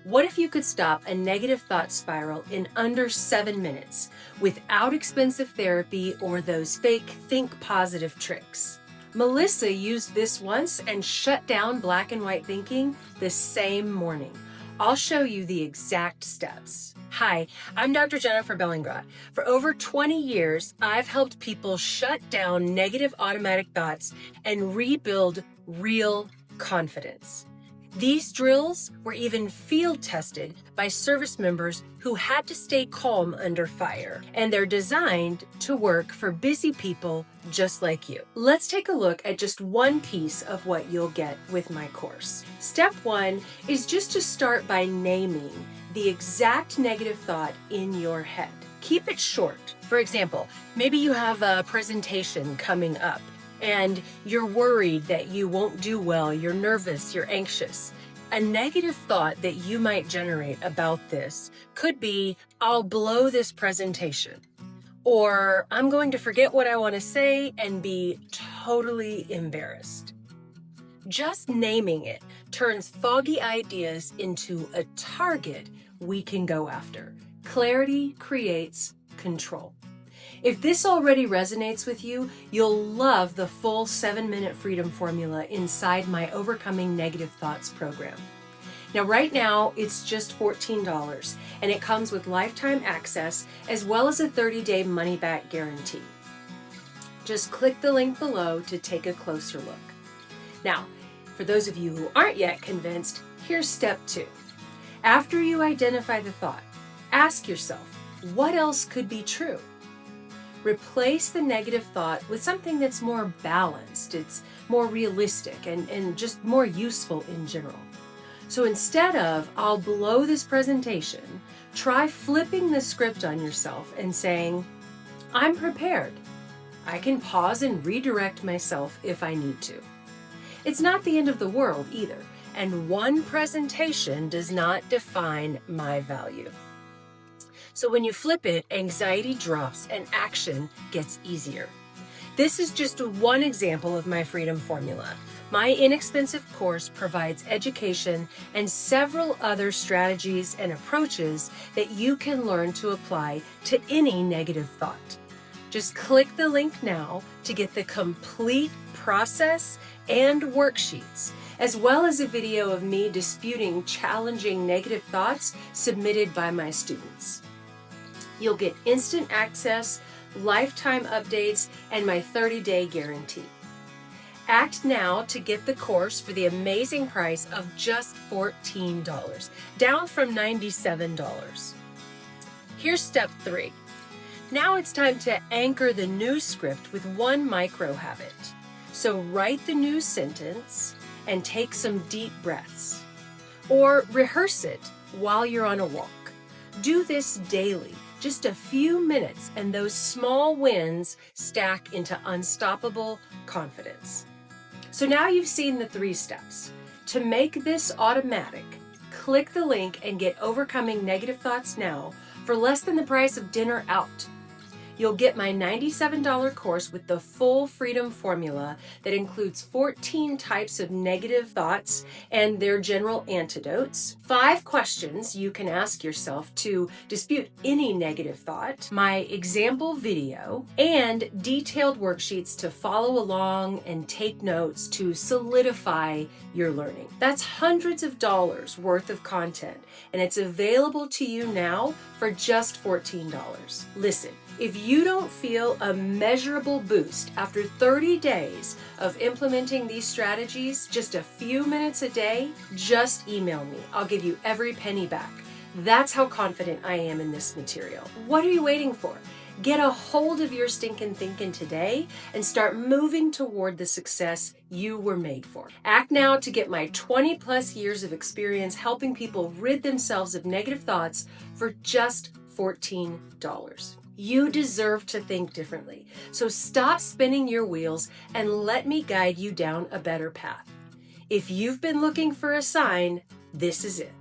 What if you could stop a negative thought spiral in under 7 minutes without expensive therapy or those fake think positive tricks? Melissa used this once and shut down black and white thinking the same morning. I'll show you the exact steps. Hi, I'm Dr. Jennifer Bellingrodt. For over 20 years, I've helped people shut down negative automatic thoughts and rebuild real confidence. These drills were even field tested by service members who had to stay calm under fire, and they're designed to work for busy people just like you. Let's take a look at just one piece of what you'll get with my course. Step 1 is just to start by naming the exact negative thought in your head. Keep it short. For example, maybe you have a presentation coming up and you're worried that you won't do well, you're nervous, you're anxious. A negative thought that you might generate about this could be, I'll blow this presentation, or I'm going to forget what I want to say and be totally embarrassed. Just naming it turns foggy ideas into a target we can go after. Clarity creates control. If this already resonates with you, you'll love the full 7-minute freedom formula inside my Overcoming Negative Thoughts program. Now, right now, it's just $14, and it comes with lifetime access as well as a 30-day money-back guarantee. Just click the link below to take a closer look. Now, for those of you who aren't yet convinced, here's step 2. After you identify the thought, ask yourself, what else could be true? Replace the negative thought with something that's more balanced, it's more realistic, and just more useful in general. So instead of, I'll blow this presentation, try flipping the script on yourself and saying, I'm prepared. I can pause and redirect myself if I need to. It's not the end of the world either, and one presentation does not define my value. So when you flip it, anxiety drops and action gets easier. This is just one example of my freedom formula. My inexpensive course provides education and several other strategies and approaches that you can learn to apply to any negative thought. Just click the link now to get the complete process and worksheets, as well as a video of me disputing challenging negative thoughts submitted by my students. You'll get instant access, lifetime updates, and my 30-day guarantee. Act now to get the course for the amazing price of just $14, down from $97. Here's step 3. Now it's time to anchor the new script with one micro habit. So write the new sentence and take some deep breaths. Or rehearse it while you're on a walk. Do this daily. Just a few minutes, and those small wins stack into unstoppable confidence. So now you've seen the 3 steps. To make this automatic, click the link and get Overcoming Negative Thoughts now for less than the price of dinner out. You'll get my $97 course with the full freedom formula that includes 14 types of negative thoughts and their general antidotes, 5 questions you can ask yourself to dispute any negative thought, my example video, and detailed worksheets to follow along and take notes to solidify your learning. That's hundreds of dollars worth of content, and it's available to you now for just $14. Listen, if you don't feel a measurable boost after 30 days of implementing these strategies, just a few minutes a day, just email me. I'll give you every penny back. That's how confident I am in this material. What are you waiting for? Get a hold of your stinking thinking today and start moving toward the success you were made for. Act now to get my 20+ years of experience helping people rid themselves of negative thoughts for just $14. You deserve to think differently. So stop spinning your wheels and let me guide you down a better path. If you've been looking for a sign, this is it.